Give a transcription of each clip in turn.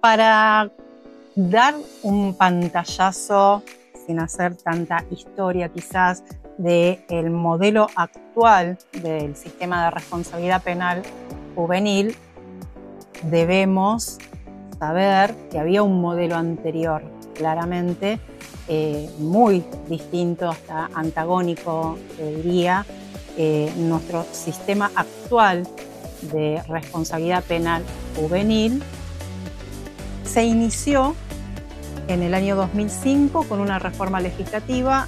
Para dar un pantallazo, sin hacer tanta historia quizás, del modelo actual del sistema de responsabilidad penal juvenil, debemos saber que había un modelo anterior, claramente, muy distinto, hasta antagónico, diría. Nuestro sistema actual de responsabilidad penal juvenil se inició en el año 2005 con una reforma legislativa,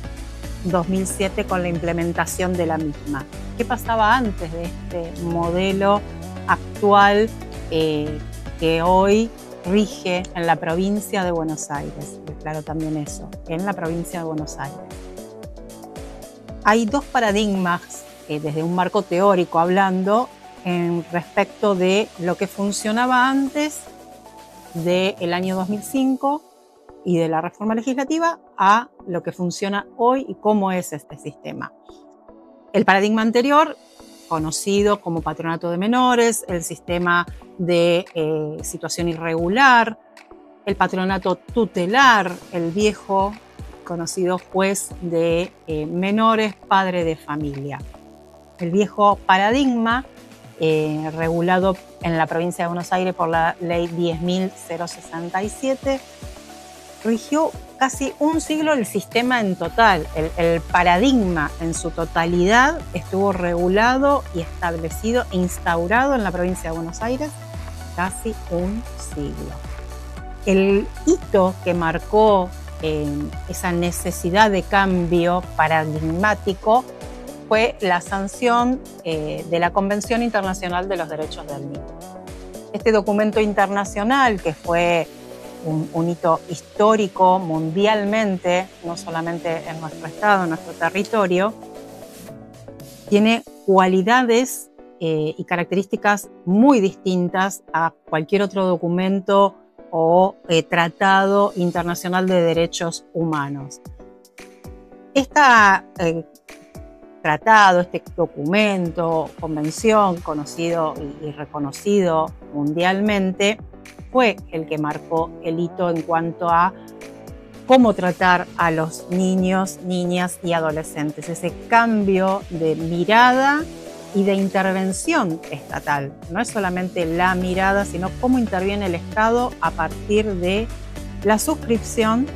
2007 con la implementación de la misma. ¿Qué pasaba antes de este modelo actual que hoy rige en la provincia de Buenos Aires? Claro, también eso, en la provincia de Buenos Aires. Hay dos paradigmas, desde un marco teórico hablando, en respecto de lo que funcionaba antes del año 2005 y de la reforma legislativa a lo que funciona hoy y cómo es este sistema. El paradigma anterior, conocido como patronato de menores, el sistema de situación irregular, el patronato tutelar, el viejo conocido juez de menores, padre de familia. El viejo paradigma, regulado en la provincia de Buenos Aires por la ley 10.067, rigió casi un siglo el sistema en total. El paradigma en su totalidad estuvo regulado y establecido, instaurado en la provincia de Buenos Aires casi un siglo. El hito que marcó esa necesidad de cambio paradigmático fue la sanción de la Convención Internacional de los Derechos del Niño. Este documento internacional, que fue un hito histórico mundialmente, no solamente en nuestro estado, en nuestro territorio, tiene cualidades y características muy distintas a cualquier otro documento o tratado internacional de derechos humanos. Tratado, este documento, convención, conocido y reconocido mundialmente, fue el que marcó el hito en cuanto a cómo tratar a los niños, niñas y adolescentes. Ese cambio de mirada y de intervención estatal. No es solamente la mirada, sino cómo interviene el Estado a partir de la suscripción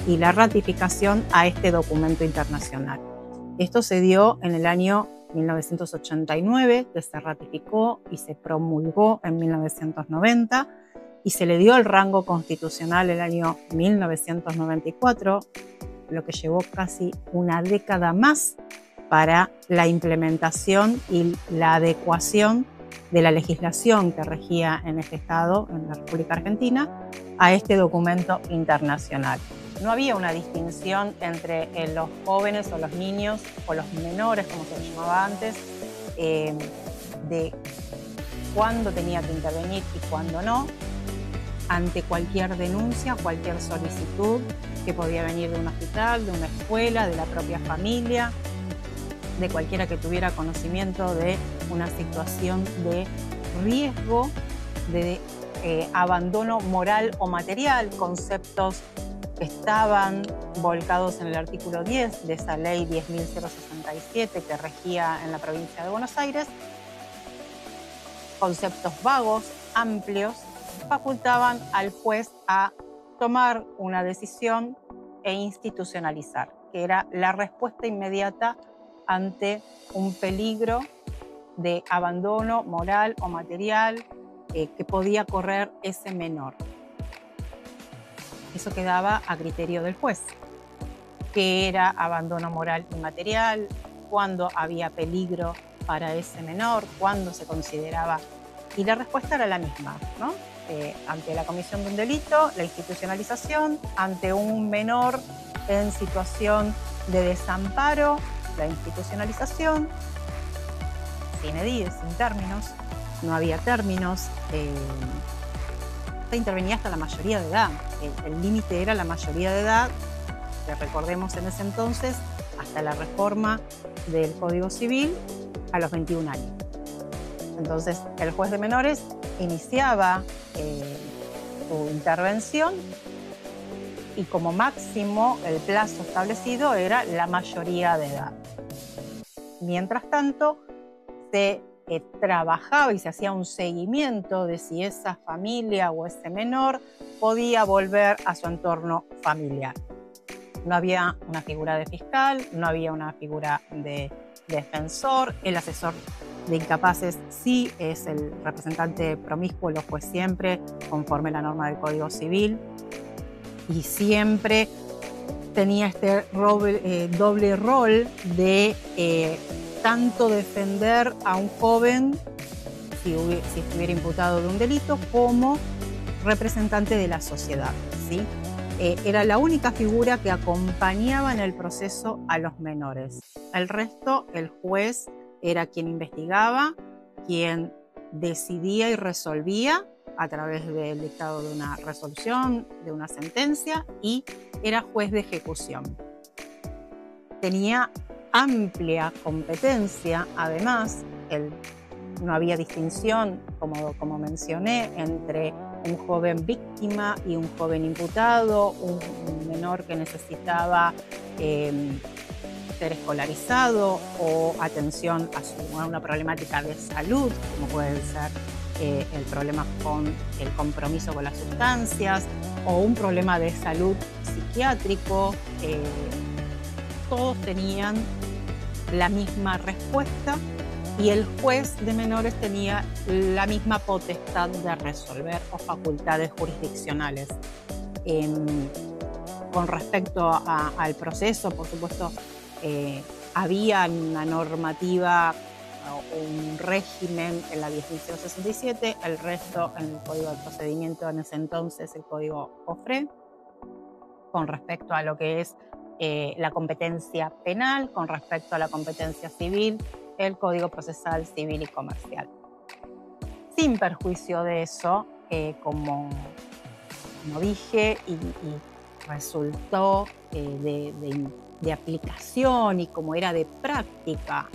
y la ratificación a este documento internacional. Esto se dio en el año 1989, que se ratificó y se promulgó en 1990, y se le dio el rango constitucional el año 1994, lo que llevó casi una década más para la implementación y la adecuación de la legislación que regía en este estado, en la República Argentina, a este documento internacional. No había una distinción entre los jóvenes o los niños o los menores, como se les llamaba antes, de cuándo tenía que intervenir y cuándo no, ante cualquier denuncia, cualquier solicitud que podía venir de un hospital, de una escuela, de la propia familia, de cualquiera que tuviera conocimiento de una situación de riesgo, de abandono moral o material, conceptos que estaban volcados en el artículo 10 de esa ley 10.067 que regía en la provincia de Buenos Aires. Conceptos vagos, amplios, facultaban al juez a tomar una decisión e institucionalizar, que era la respuesta inmediata ante un peligro de abandono moral o material que podía correr ese menor. Eso quedaba a criterio del juez. ¿Qué era abandono moral y material? ¿Cuándo había peligro para ese menor? ¿Cuándo se consideraba? Y la respuesta era la misma, ¿no? Ante la comisión de un delito, la institucionalización; ante un menor en situación de desamparo, la institucionalización, sin edades, sin términos, no había términos, se intervenía hasta la mayoría de edad. El límite era la mayoría de edad, que recordemos en ese entonces, hasta la reforma del Código Civil, a los 21 años. Entonces, el juez de menores iniciaba su intervención y como máximo el plazo establecido era la mayoría de edad. Mientras tanto, se trabajaba y se hacía un seguimiento de si esa familia o ese menor podía volver a su entorno familiar. No había una figura de fiscal, no había una figura de defensor, el asesor de incapaces sí es el representante promiscuo, lo fue siempre, conforme la norma del Código Civil, y siempre tenía este doble rol de tanto defender a un joven si estuviera imputado de un delito como representante de la sociedad, ¿sí? Era la única figura que acompañaba en el proceso a los menores. El resto, el juez era quien investigaba, quien decidía y resolvía a través del dictado de una resolución, de una sentencia, y era juez de ejecución. Tenía amplia competencia, además, no había distinción, como mencioné, entre un joven víctima y un joven imputado, un menor que necesitaba ser escolarizado o atención a una problemática de salud, como puede ser el problema con el compromiso con las sustancias o un problema de salud psiquiátrico. Todos tenían la misma respuesta y el juez de menores tenía la misma potestad de resolver o facultades jurisdiccionales. Con respecto al proceso, por supuesto, había una normativa o un régimen en la 10.067, el resto en el Código de Procedimiento en ese entonces, el Código COFRE, con respecto a lo que es la competencia penal, con respecto a la competencia civil, el Código Procesal Civil y Comercial. Sin perjuicio de eso, como dije, y resultó de aplicación y como era de práctica,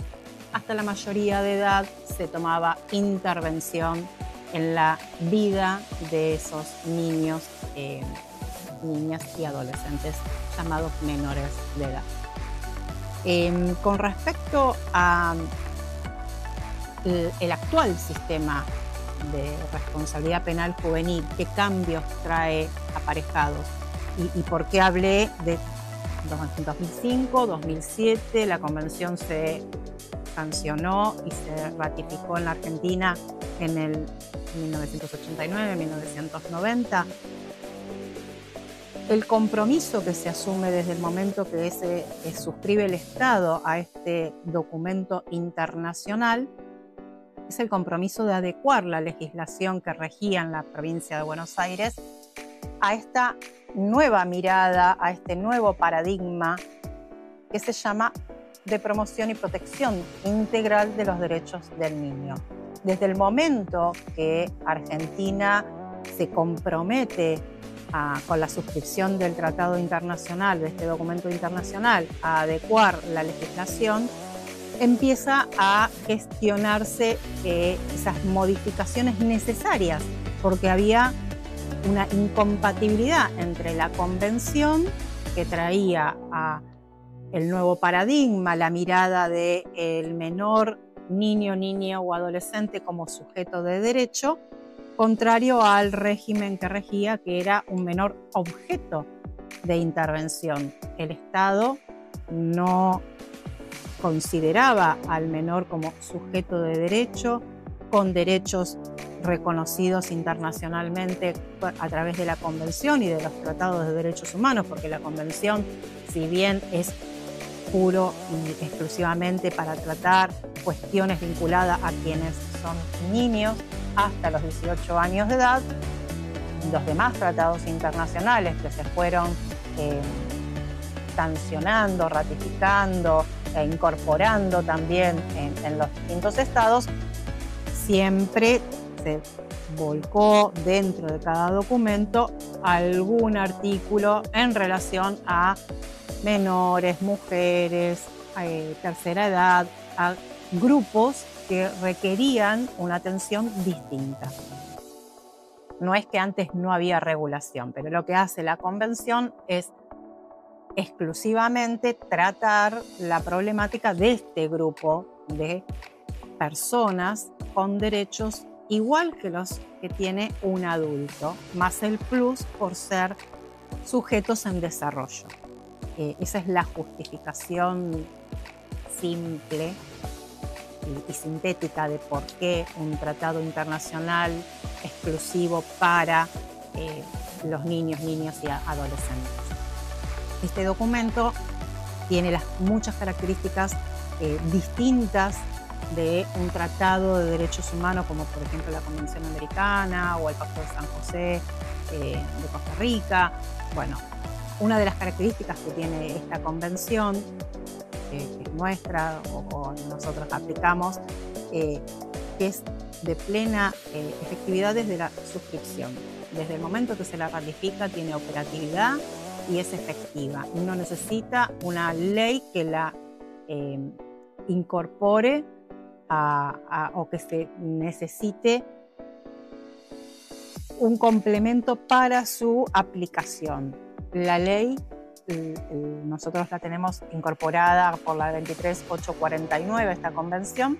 hasta la mayoría de edad se tomaba intervención en la vida de esos niños, niñas y adolescentes llamados menores de edad. Con respecto a el actual sistema de responsabilidad penal juvenil, ¿qué cambios trae aparejados? ¿Y por qué hablé de 2005, 2007? La convención se sancionó y se ratificó en la Argentina en el 1989, 1990. El compromiso que se asume desde el momento que suscribe el Estado a este documento internacional es el compromiso de adecuar la legislación que regía en la provincia de Buenos Aires a esta nueva mirada, a este nuevo paradigma que se llama de promoción y protección integral de los derechos del niño. Desde el momento que Argentina se compromete con la suscripción del tratado internacional, de este documento internacional, a adecuar la legislación, empieza a gestionarse esas modificaciones necesarias, porque había una incompatibilidad entre la convención que traía el nuevo paradigma, la mirada del menor, niño, niña o adolescente como sujeto de derecho, contrario al régimen que regía, que era un menor objeto de intervención. El Estado no consideraba al menor como sujeto de derecho, con derechos reconocidos internacionalmente a través de la Convención y de los tratados de derechos humanos, porque la Convención, si bien es puro y exclusivamente para tratar cuestiones vinculadas a quienes son niños hasta los 18 años de edad, los demás tratados internacionales que se fueron sancionando, ratificando e incorporando también en los distintos estados, siempre se volcó dentro de cada documento algún artículo en relación a menores, mujeres, tercera edad, a grupos que requerían una atención distinta. No es que antes no había regulación, pero lo que hace la Convención es exclusivamente tratar la problemática de este grupo de personas con derechos igual que los que tiene un adulto, más el plus por ser sujetos en desarrollo. Esa es la justificación simple y sintética de por qué un tratado internacional exclusivo para los niños, niñas y adolescentes. Este documento tiene muchas características distintas de un tratado de derechos humanos, como por ejemplo la Convención Americana o el Pacto de San José de Costa Rica. Bueno, una de las características que tiene esta convención, que es nuestra o nosotros aplicamos, que es de plena efectividad desde la suscripción. Desde el momento que se la ratifica tiene operatividad y es efectiva. No necesita una ley que la incorpore o que se necesite un complemento para su aplicación. La ley nosotros la tenemos incorporada por la 23849, esta convención.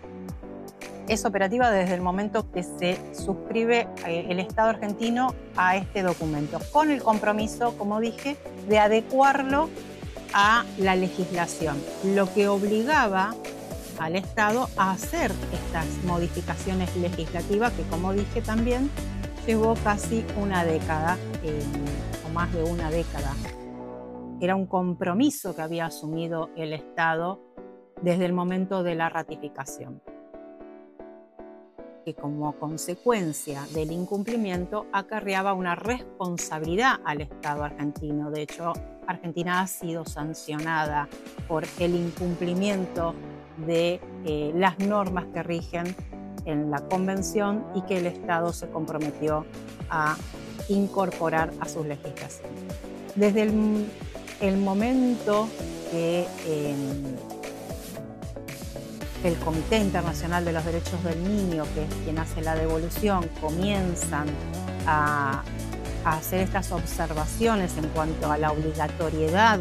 Es operativa desde el momento que se suscribe el Estado argentino a este documento, con el compromiso, como dije, de adecuarlo a la legislación, lo que obligaba al Estado a hacer estas modificaciones legislativas que, como dije también, llevó casi una década o más de una década. Era un compromiso que había asumido el Estado desde el momento de la ratificación, que como consecuencia del incumplimiento acarreaba una responsabilidad al Estado argentino. De hecho, Argentina ha sido sancionada por el incumplimiento de las normas que rigen en la Convención y que el Estado se comprometió a incorporar a sus legislaciones. Desde el momento que el Comité Internacional de los Derechos del Niño, que es quien hace la devolución, comienzan a hacer estas observaciones en cuanto a la obligatoriedad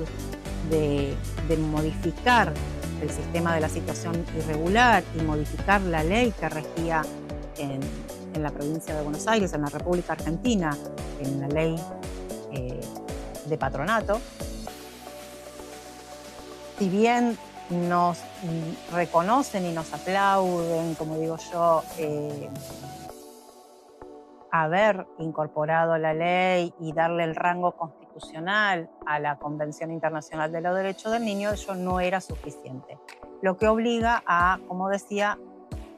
de modificar el sistema de la situación irregular y modificar la ley que regía en la provincia de Buenos Aires, en la República Argentina, en la ley de patronato. Si bien nos reconocen y nos aplauden, como digo yo, haber incorporado la ley y darle el rango constitucional a la Convención Internacional de los Derechos del Niño, eso no era suficiente. Lo que obliga a, como decía,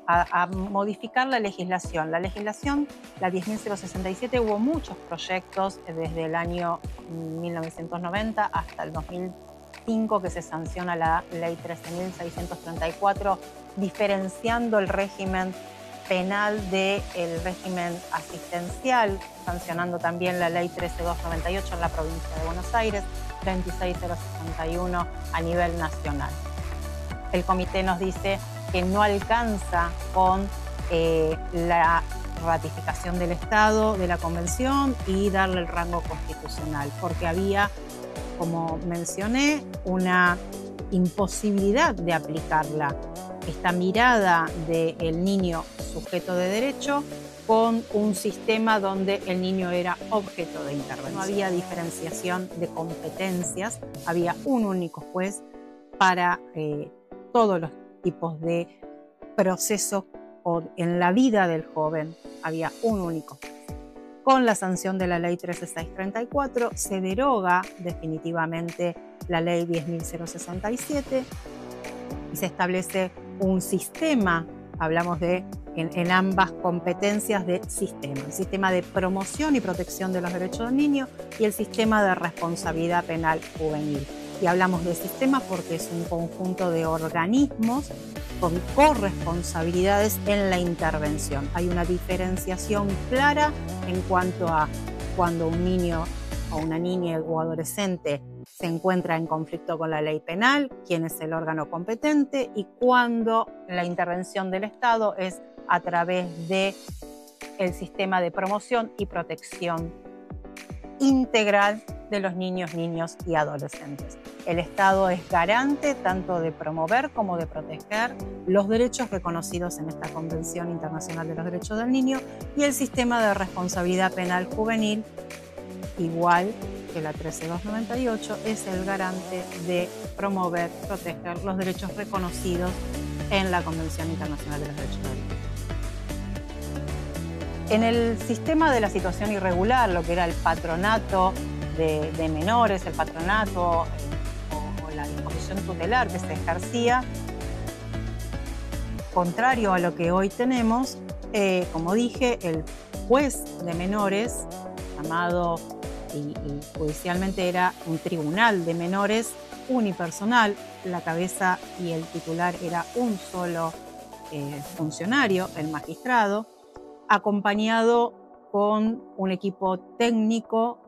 a modificar la legislación. La legislación, la 10.067, hubo muchos proyectos desde el año 1990 hasta el 2005 que se sanciona la ley 13.634, diferenciando el régimen penal del régimen asistencial, sancionando también la ley 13298 en la provincia de Buenos Aires, 26061 a nivel nacional. El comité nos dice que no alcanza con la ratificación del Estado de la Convención y darle el rango constitucional, porque había, como mencioné, una imposibilidad de aplicarla. Esta mirada del niño sujeto de derecho con un sistema donde el niño era objeto de intervención. No había diferenciación de competencias, había un único juez para todos los tipos de procesos en la vida del joven, había un único juez. Con la sanción de la ley 13634 se deroga definitivamente la ley 10.067 y se establece un sistema, hablamos en ambas competencias de sistema, el sistema de promoción y protección de los derechos del niño y el sistema de responsabilidad penal juvenil. Y hablamos de sistema porque es un conjunto de organismos con corresponsabilidades en la intervención. Hay una diferenciación clara en cuanto a cuando un niño o una niña o adolescente se encuentra en conflicto con la ley penal, quién es el órgano competente y cuando la intervención del Estado es a través de el sistema de promoción y protección integral de los niños, niñas y adolescentes. El Estado es garante tanto de promover como de proteger los derechos reconocidos en esta Convención Internacional de los Derechos del Niño, y el sistema de responsabilidad penal juvenil, igual que la 13298, es el garante de promover, proteger los derechos reconocidos en la Convención Internacional de los Derechos del Niño. En el sistema de la situación irregular, lo que era el patronato de menores, el patronato o la disposición tutelar que se ejercía, contrario a lo que hoy tenemos, como dije, el juez de menores, llamado y judicialmente era un tribunal de menores unipersonal, la cabeza y el titular era un solo funcionario, el magistrado, acompañado con un equipo técnico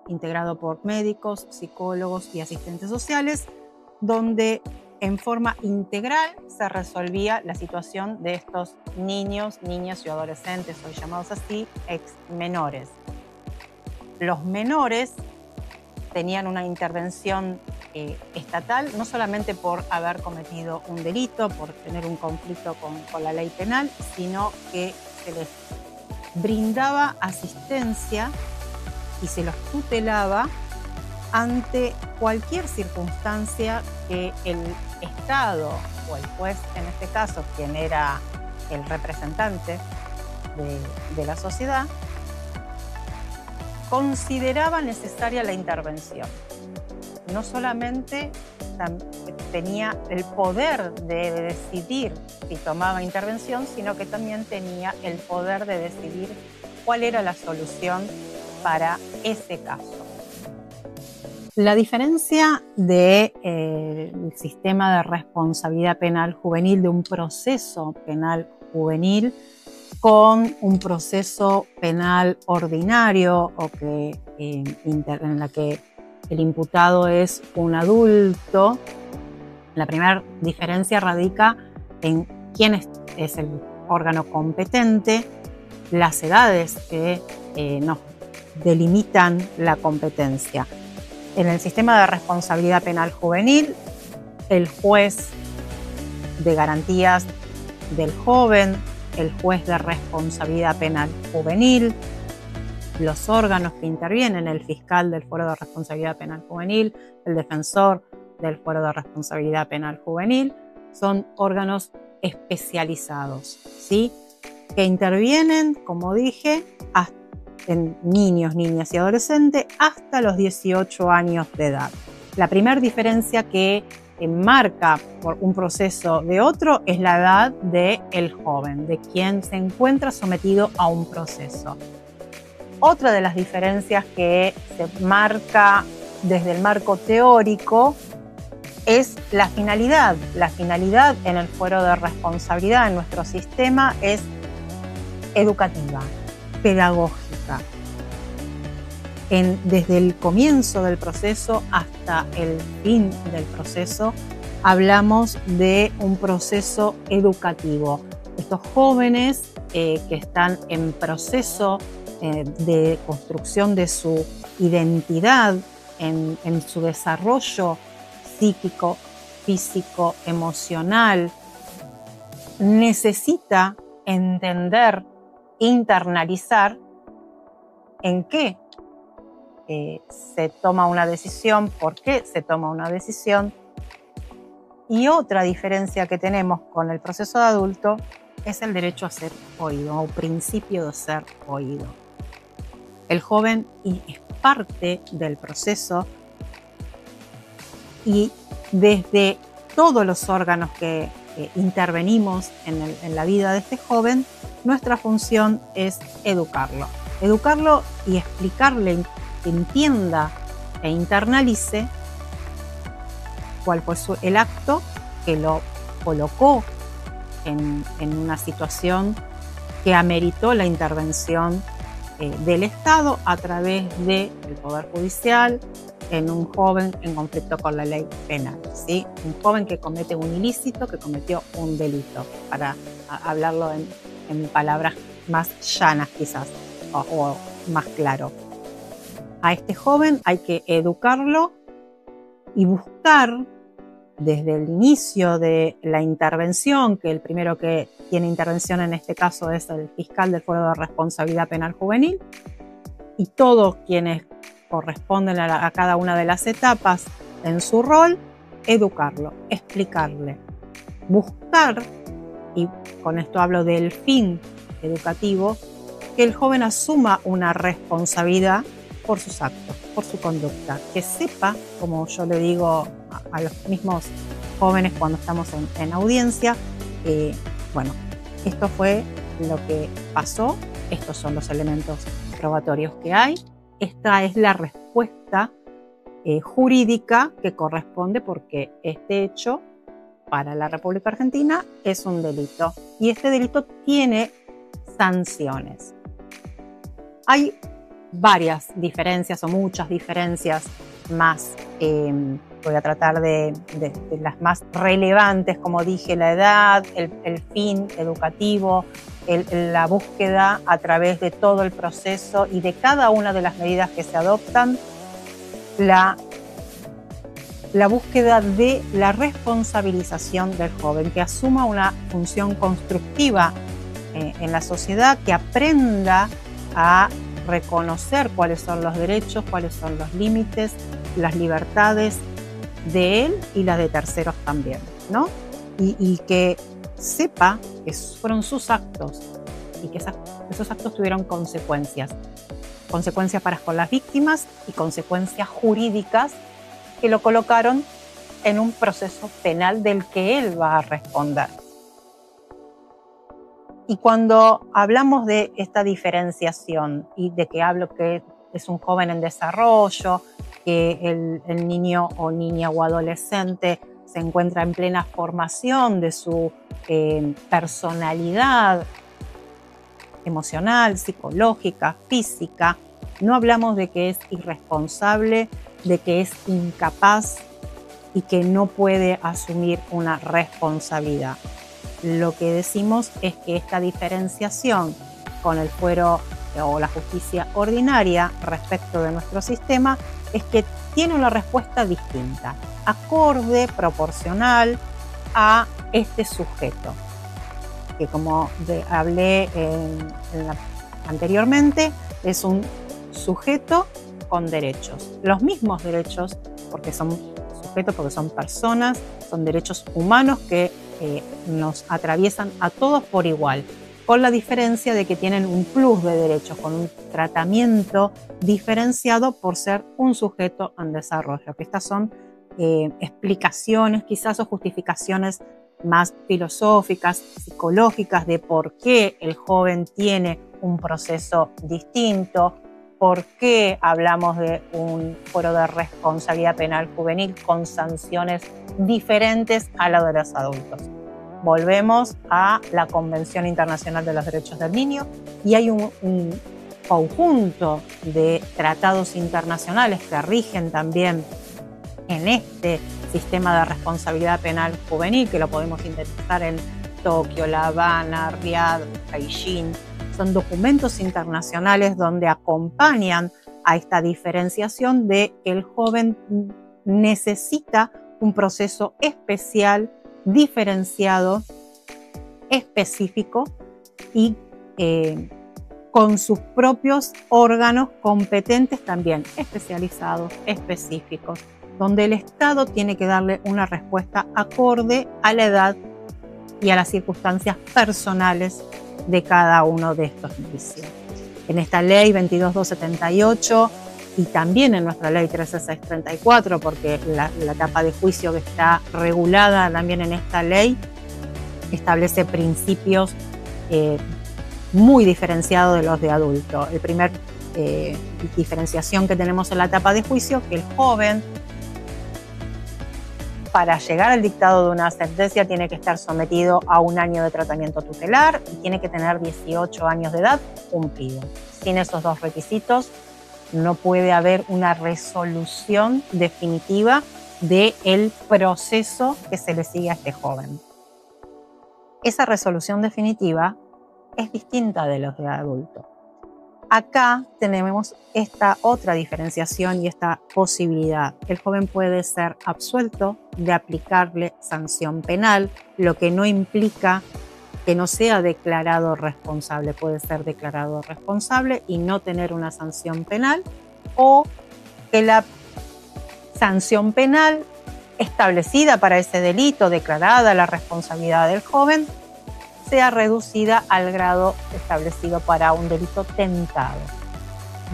integrado por médicos, psicólogos y asistentes sociales, donde en forma integral se resolvía la situación de estos niños, niñas y adolescentes, hoy llamados así, ex-menores. Los menores tenían una intervención estatal, no solamente por haber cometido un delito, por tener un conflicto con la ley penal, sino que se les brindaba asistencia y se los tutelaba ante cualquier circunstancia que el Estado o el juez, en este caso, quien era el representante de la sociedad, consideraba necesaria la intervención. No solamente tenía el poder de decidir si tomaba intervención, sino que también tenía el poder de decidir cuál era la solución para ese caso. La diferencia del sistema de responsabilidad penal juvenil, de un proceso penal juvenil, con un proceso penal ordinario o en la que el imputado es un adulto, la primera diferencia radica en quién es el órgano competente, las edades que nos delimitan la competencia. En el sistema de responsabilidad penal juvenil, el juez de garantías del joven, el juez de responsabilidad penal juvenil, los órganos que intervienen, el fiscal del Fuero de Responsabilidad Penal Juvenil, el defensor del Fuero de Responsabilidad Penal Juvenil, son órganos especializados, ¿sí? Que intervienen, como dije, en niños, niñas y adolescentes hasta los 18 años de edad. La primera diferencia que marca por un proceso de otro es la edad del joven, de quien se encuentra sometido a un proceso. Otra de las diferencias que se marca desde el marco teórico es la finalidad. La finalidad en el fuero de responsabilidad en nuestro sistema es educativa, pedagógica. Desde el comienzo del proceso hasta el fin del proceso, hablamos de un proceso educativo. Estos jóvenes que están en proceso de construcción de su identidad, en su desarrollo psíquico, físico, emocional, necesita entender, internalizar en qué se toma una decisión, por qué se toma una decisión. Y otra diferencia que tenemos con el proceso de adulto es el derecho a ser oído, o principio de ser oído. El joven es parte del proceso y desde todos los órganos que intervenimos en la vida de este joven, nuestra función es educarlo. Educarlo y explicarle, que entienda e internalice cuál fue el acto que lo colocó en una situación que ameritó la intervención del Estado a través del Poder Judicial en un joven en conflicto con la ley penal, ¿sí? Un joven que comete un ilícito, que cometió un delito, para hablarlo en palabras más llanas quizás, o más claro. A este joven hay que educarlo y buscar desde el inicio de la intervención, que el primero que tiene intervención en este caso es el fiscal del Fuero de Responsabilidad Penal Juvenil, y todos quienes corresponden a cada una de las etapas en su rol, educarlo, explicarle, buscar, y con esto hablo del fin educativo, que el joven asuma una responsabilidad por sus actos, por su conducta, que sepa, como yo le digo a los mismos jóvenes cuando estamos en audiencia, bueno, esto fue lo que pasó, estos son los elementos probatorios que hay, esta es la respuesta jurídica que corresponde porque este hecho para la República Argentina es un delito y este delito tiene sanciones. Hay varias diferencias o muchas diferencias más. Voy a tratar de las más relevantes, como dije, la edad, el fin educativo, la búsqueda a través de todo el proceso y de cada una de las medidas que se adoptan, la búsqueda de la responsabilización del joven, que asuma una función constructiva en la sociedad, que aprenda a reconocer cuáles son los derechos, cuáles son los límites, las libertades de él y las de terceros también, ¿no? Y que sepa que fueron sus actos y que esos actos tuvieron consecuencias para con las víctimas y consecuencias jurídicas que lo colocaron en un proceso penal del que él va a responder. Y cuando hablamos de esta diferenciación y de que hablo que es un joven en desarrollo, que el niño o niña o adolescente se encuentra en plena formación de su personalidad emocional, psicológica, física, no hablamos de que es irresponsable, de que es incapaz y que no puede asumir una responsabilidad. Lo que decimos es que esta diferenciación con el fuero o la justicia ordinaria respecto de nuestro sistema es que tiene una respuesta distinta, acorde, proporcional a este sujeto, que como hablé anteriormente, es un sujeto con derechos, los mismos derechos, porque son sujetos, porque son personas, son derechos humanos que nos atraviesan a todos por igual, con la diferencia de que tienen un plus de derechos, con un tratamiento diferenciado por ser un sujeto en desarrollo, que estas son explicaciones quizás o justificaciones más filosóficas, psicológicas de por qué el joven tiene un proceso distinto, por qué hablamos de un fuero de responsabilidad penal juvenil con sanciones diferentes a las de los adultos. Volvemos a la Convención Internacional de los Derechos del Niño y hay un conjunto de tratados internacionales que rigen también en este sistema de responsabilidad penal juvenil, que lo podemos sintetizar en Tokio, La Habana, Riad, Beijing. Son documentos internacionales donde acompañan a esta diferenciación de que el joven necesita un proceso especial, diferenciado, específico y con sus propios órganos competentes también, especializados, específicos, donde el Estado tiene que darle una respuesta acorde a la edad y a las circunstancias personales de cada uno de estos indicios. En esta ley 22278 y también en nuestra ley 13634, porque la etapa de juicio que está regulada también en esta ley establece principios muy diferenciados de los de adulto. El primer diferenciación que tenemos en la etapa de juicio, que el joven, para llegar al dictado de una sentencia, tiene que estar sometido a 1 año de tratamiento tutelar y tiene que tener 18 años de edad cumplido. Sin esos 2 requisitos, no puede haber una resolución definitiva del proceso que se le sigue a este joven. Esa resolución definitiva es distinta de los de adulto. Acá tenemos esta otra diferenciación y esta posibilidad. El joven puede ser absuelto de aplicarle sanción penal, lo que no implica que no sea declarado responsable. Puede ser declarado responsable y no tener una sanción penal, o que la sanción penal establecida para ese delito, declarada la responsabilidad del joven, sea reducida al grado establecido para un delito tentado.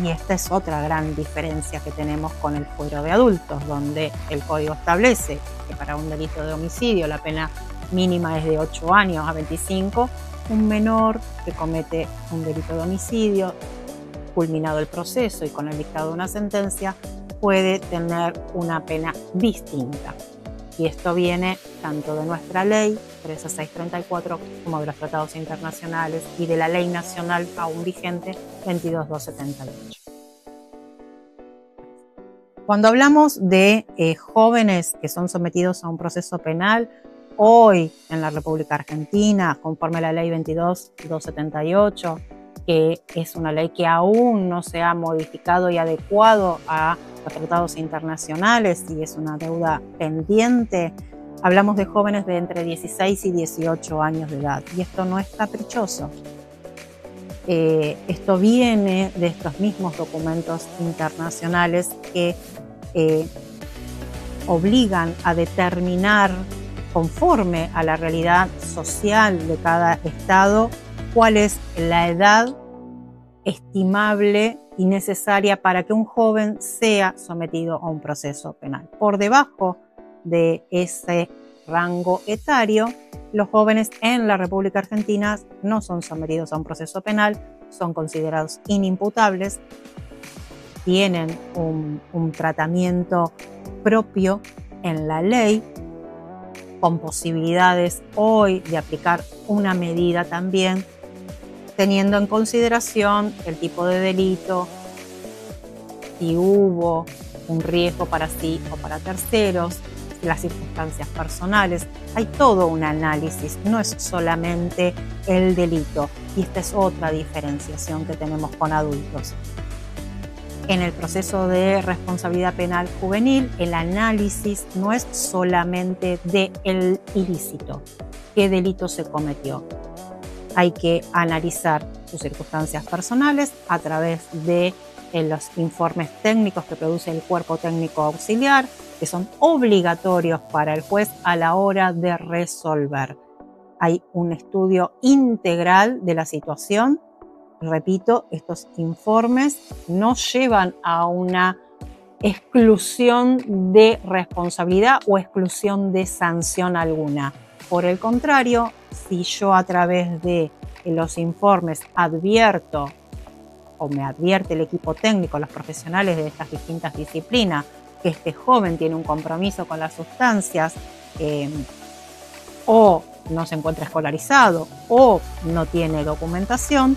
Y esta es otra gran diferencia que tenemos con el fuero de adultos, donde el Código establece que para un delito de homicidio la pena mínima es de 8 años a 25, un menor que comete un delito de homicidio, culminado el proceso y con el dictado de una sentencia, puede tener una pena distinta. Y esto viene tanto de nuestra ley 13634 como de los tratados internacionales y de la ley nacional aún vigente 22278. Cuando hablamos de jóvenes que son sometidos a un proceso penal, hoy en la República Argentina, conforme a la ley 22278, que es una ley que aún no se ha modificado y adecuado a los tratados internacionales y es una deuda pendiente, hablamos de jóvenes de entre 16 y 18 años de edad. Y esto no es caprichoso. Esto viene de estos mismos documentos internacionales que obligan a determinar, conforme a la realidad social de cada estado, cuál es la edad estimable y necesaria para que un joven sea sometido a un proceso penal. Por debajo de ese rango etario, los jóvenes en la República Argentina no son sometidos a un proceso penal, son considerados inimputables, tienen un tratamiento propio en la ley, con posibilidades hoy de aplicar una medida también, teniendo en consideración el tipo de delito, si hubo un riesgo para sí o para terceros, las circunstancias personales. Hay todo un análisis, no es solamente el delito. Y esta es otra diferenciación que tenemos con adultos. En el proceso de responsabilidad penal juvenil, el análisis no es solamente del ilícito, qué delito se cometió. Hay que analizar sus circunstancias personales a través de los informes técnicos que produce el cuerpo técnico auxiliar, que son obligatorios para el juez a la hora de resolver. Hay un estudio integral de la situación. Repito, estos informes no llevan a una exclusión de responsabilidad o exclusión de sanción alguna. Por el contrario, si yo a través de los informes advierto o me advierte el equipo técnico, los profesionales de estas distintas disciplinas, que este joven tiene un compromiso con las sustancias o no se encuentra escolarizado o no tiene documentación,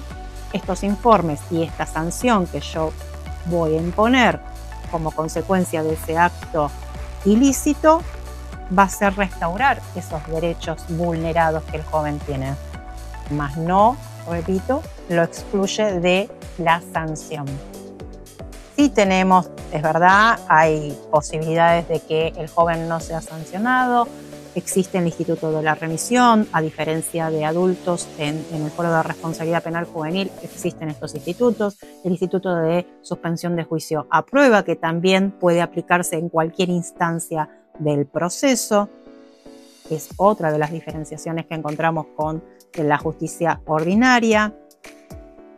estos informes y esta sanción que yo voy a imponer como consecuencia de ese acto ilícito va a ser restaurar esos derechos vulnerados que el joven tiene, más no, repito, lo excluye de la sanción. Sí tenemos, es verdad, hay posibilidades de que el joven no sea sancionado. Existe el Instituto de la Remisión, a diferencia de adultos en el Foro de Responsabilidad Penal Juvenil existen estos institutos. El Instituto de Suspensión de Juicio a Prueba, que también puede aplicarse en cualquier instancia del proceso. Es otra de las diferenciaciones que encontramos con la justicia ordinaria.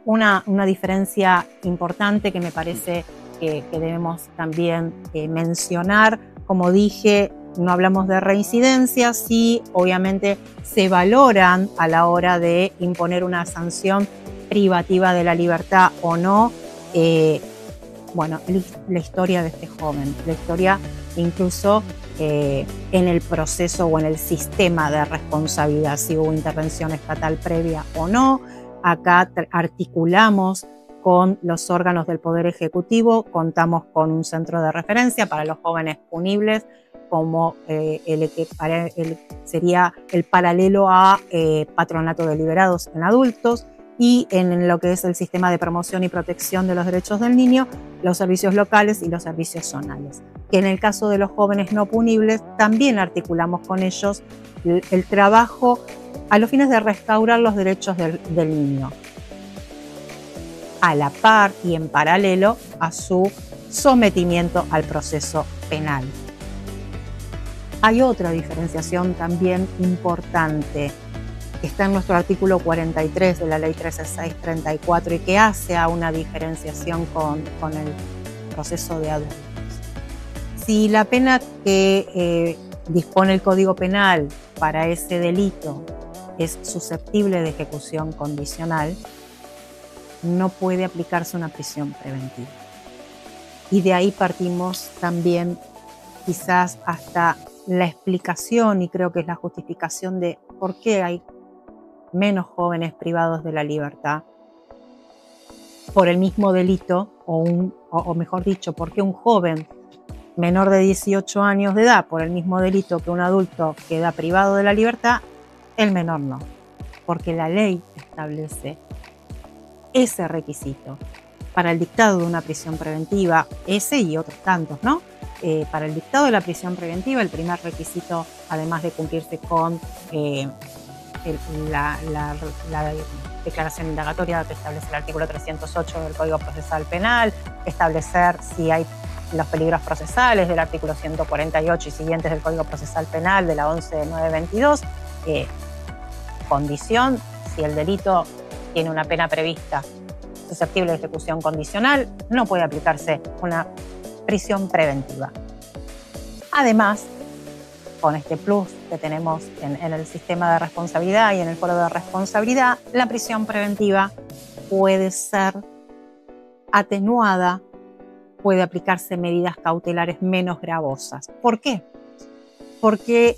Una diferencia importante que me parece que debemos también mencionar, como dije, no hablamos de reincidencias, sí, obviamente se valoran a la hora de imponer una sanción privativa de la libertad o no. La historia de este joven, la historia incluso en el proceso o en el sistema de responsabilidad, si hubo intervención estatal previa o no. Acá articulamos con los órganos del Poder Ejecutivo, contamos con un centro de referencia para los jóvenes punibles, como sería el paralelo a Patronato de Liberados en adultos, y en lo que es el sistema de promoción y protección de los derechos del niño, los servicios locales y los servicios zonales. Que en el caso de los jóvenes no punibles, también articulamos con ellos el trabajo a los fines de restaurar los derechos del niño, a la par y en paralelo a su sometimiento al proceso penal. Hay otra diferenciación también importante que está en nuestro artículo 43 de la Ley 13634 y que hace a una diferenciación con el proceso de adultos. Si la pena que dispone el Código Penal para ese delito es susceptible de ejecución condicional, no puede aplicarse una prisión preventiva. Y de ahí partimos también quizás hasta la explicación, y creo que es la justificación de por qué hay menos jóvenes privados de la libertad por el mismo delito, o mejor dicho, por qué un joven menor de 18 años de edad por el mismo delito que un adulto queda privado de la libertad, el menor no, porque la ley establece ese requisito para el dictado de una prisión preventiva, ese y otros tantos, ¿no? Para el dictado de la prisión preventiva, el primer requisito, además de cumplirse con la declaración indagatoria que establece el artículo 308 del Código Procesal Penal, establecer si hay los peligros procesales del artículo 148 y siguientes del Código Procesal Penal de la 11.922, condición, si el delito tiene una pena prevista susceptible de ejecución condicional, no puede aplicarse una prisión preventiva. Además, con este plus que tenemos en el sistema de responsabilidad y en el foro de responsabilidad, la prisión preventiva puede ser atenuada, puede aplicarse medidas cautelares menos gravosas. ¿Por qué? Porque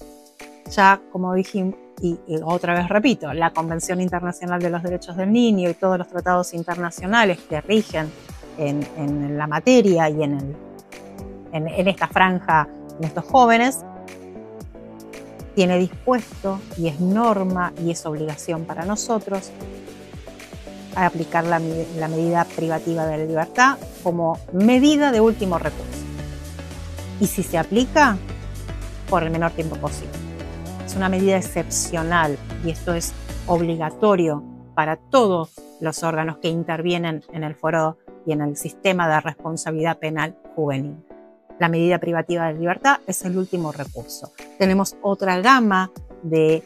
ya, como dijimos, y otra vez repito, la Convención Internacional de los Derechos del Niño y todos los tratados internacionales que rigen en la materia y en esta franja, en estos jóvenes, tiene dispuesto y es norma y es obligación para nosotros a aplicar la medida privativa de la libertad como medida de último recurso. Y si se aplica, por el menor tiempo posible. Es una medida excepcional y esto es obligatorio para todos los órganos que intervienen en el foro y en el sistema de responsabilidad penal juvenil. La medida privativa de libertad es el último recurso. Tenemos otra gama de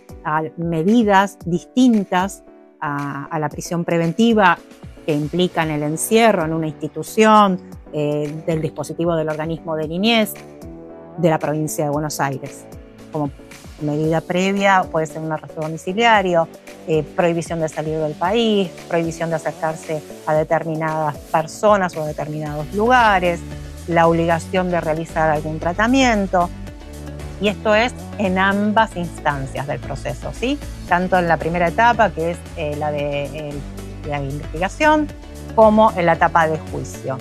medidas distintas a la prisión preventiva que implican el encierro en una institución del dispositivo del organismo de niñez de la provincia de Buenos Aires. Como medida previa puede ser un arresto domiciliario, prohibición de salir del país, prohibición de acercarse a determinadas personas o a determinados lugares, la obligación de realizar algún tratamiento. Y esto es en ambas instancias del proceso, ¿sí? Tanto en la primera etapa, que es la de la investigación, como en la etapa de juicio.